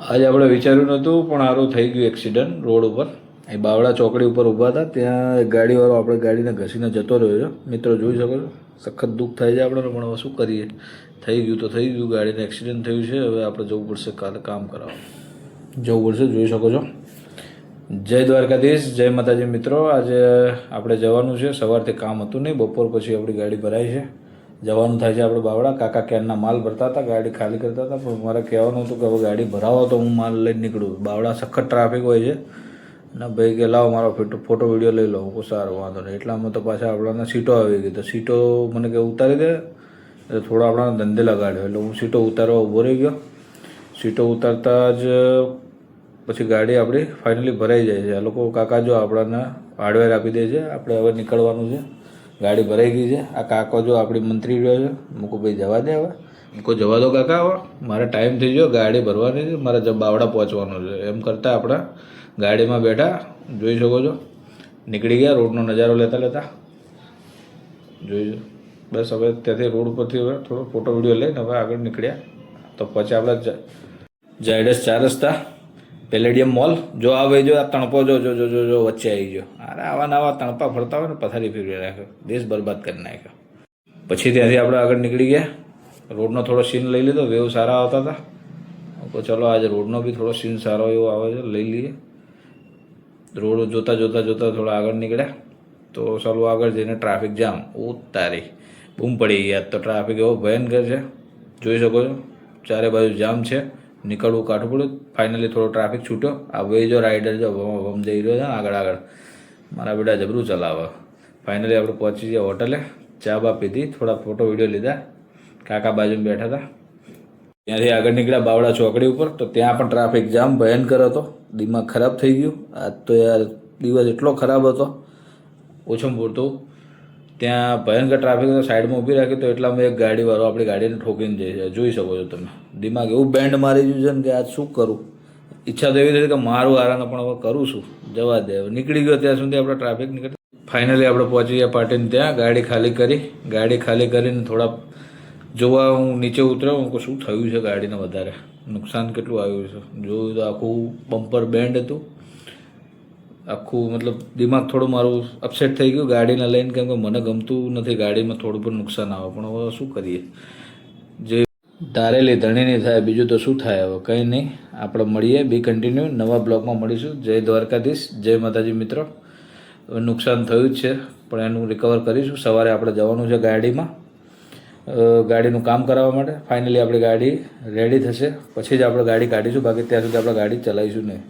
આજે આપણે વિચાર્યું નહોતું પણ સારું થઈ ગયું એક્સિડન્ટ રોડ ઉપર. એ બાવળા ચોકડી ઉપર ઊભા હતા, ત્યાં એક ગાડીવાળો આપણે ગાડીને ઘસીને જતો રહ્યો છે. મિત્રો જોઈ શકો છો, સખત દુઃખ થાય છે આપણને, પણ હવે શું કરીએ, થઈ ગયું તો થઈ ગયું. ગાડીને એક્સિડન્ટ થયું છે, હવે આપણે જવું પડશે કાલે કામ કરાવવા જવું પડશે. જોઈ શકો છો. જય દ્વારકાધીશ, જય માતાજી. મિત્રો આજે આપણે જવાનું છે. સવારથી કામ હતું નહીં, બપોર પછી આપણી ગાડી ભરાઈ છે, જવાનું થાય છે આપણે બાવળા. કાકા ક્યારના માલ ભરતા હતા, ગાડી ખાલી કરતા હતા, પણ મારે કહેવાનું હતું કે હવે ગાડી ભરાવો તો હું માલ લઈને નીકળું. બાવળા સખત ટ્રાફિક હોય છે અને ભાઈ કે લાવો મારો ફોટો વિડીયો લઈ લો. હું સારું, વાંધો નહીં. એટલામાં તો પાછા આપણાને સીટો આવી ગઈ, તો સીટો મને કે ઉતારી દે, એટલે થોડો આપણાને ધંધે લગાડ્યો. એટલે હું સીટો ઉતારવા ઊભો રહી ગયો. સીટો ઉતારતા જ પછી ગાડી આપણી ફાઇનલી ભરાઈ જાય છે. આ લોકો કાકા જો આપણને હાર્ડવેર આપી દે છે, આપણે હવે નીકળવાનું છે. ગાડી ભરાઈ ગઈ છે. આ કાકો જો આપણી મંત્રી રહ્યો છે. મૂકો ભાઈ જવા દે, હવે મૂકો જવા દો કાકા, હવે મારે ટાઈમ થઈ ગયો, ગાડી ભરવાની છે, મારે બાવળા પહોંચવાનું છે. એમ કરતાં આપણા ગાડીમાં બેઠા, જોઈ શકો છો, નીકળી ગયા. રોડનો નજારો લેતા લેતા જોઈજો. બસ હવે ત્યાંથી રોડ ઉપરથી હવે થોડો ફોટો વિડીયો લઈને હવે આગળ નીકળ્યા. તો પછી આપણે ઝાયડસ 4 રસ્તા પેલેડિયમ મોલ. જો આવે, જો આ તણપો જો જો જો જો જો વચ્ચે આવી ગયો. અરે આવા નવા તણપા ફરતા હોય ને, પથારી ફેરવી નાખ્યો, દેશ બરબાદ કરી નાખ્યો. પછી ત્યાંથી આપણે આગળ નીકળી ગયા. રોડનો થોડો સીન લઈ લીધો, વેવ સારા આવતા હતા. તો ચલો આજે રોડનો બી થોડો સીન સારો એવો આવે છે, લઈ લઈએ. રોડ જોતા જોતા જોતા થોડા આગળ નીકળ્યા. તો ચાલો આગળ જઈને ટ્રાફિક જામ ઉતારી બૂમ પડી ગયા. તો ટ્રાફિક એવો ભયંકર છે, જોઈ શકો છો, ચારે બાજુ જામ છે. નીકળવું કાઠું પડ્યું. ફાઇનલી થોડો ટ્રાફિક છૂટ્યો. આ ભાઈ જો રાઇડર જો વમ જઈ રહ્યો છે આગળ આગળ, મારા બેટા જબરું ચલાવે. ફાઇનલી આપણે પહોંચી ગયા હોટલે, ચા બા પીધી, થોડા ફોટો વિડીયો લીધા. કાકા બાજુમાં બેઠા હતા. ત્યાંથી આગળ નીકળ્યા બાવળા ચોકડી ઉપર. તો ત્યાં પણ ટ્રાફિક જામ ભયંકર હતો. દિમાગ ખરાબ થઈ ગયું. આજ તો યાર દિવસ એટલો ખરાબ હતો, ઓછું પૂરતું. ત્યાં ભયંકર ટ્રાફિક હતો. સાઈડમાં ઊભી રાખી તો એટલામાં એક ગાડીવાળો આપણી ગાડીને ઠોકીને જાય છે. જોઈ શકો છો તમે. દિમાગ એવું બેન્ડ મારી ગયું છે ને કે આજ શું કરું. ઈચ્છા તો એવી થઈ કે મારું આરાને, પણ હવે કરું છું, જવા દે. નીકળી ગયો ત્યાં સુધી આપણે ટ્રાફિક નીકળી. ફાઇનલી આપણે પહોંચી ગયા પાર્ટીને ત્યાં. ગાડી ખાલી કરી. ગાડી ખાલી કરીને થોડા જોવા હું નીચે ઉતર્યો. હું શું થયું છે ગાડીને, વધારે નુકસાન કેટલું આવ્યું છે જોયું તો આખું બમ્પર બેન્ડ હતું આખું. મતલબ દિમાગ થોડું મારું અપસેટ થઈ ગયું ગાડીને લઈને, કેમ કે મને ગમતું નથી ગાડીમાં થોડું પણ નુકસાન આવે. પણ હવે શું કરીએ, જે ધારેલી ધણી નહીં થાય, બીજું તો શું થાય. હવે કંઈ નહીં, આપણે મળીએ, બી કન્ટિન્યુ નવા બ્લોગમાં મળીશું. જય દ્વારકાધીશ, જય માતાજી. મિત્રો હવે નુકસાન થયું જ છે, પણ એનું રિકવર કરીશું. સવારે આપણે જવાનું છે ગાડીમાં, ગાડીનું કામ કરાવવા માટે. ફાઇનલી આપણી ગાડી રેડી થશે પછી જ આપણે ગાડી કાઢીશું, બાકી ત્યાં સુધી આપણે ગાડી ચલાવીશું નહીં.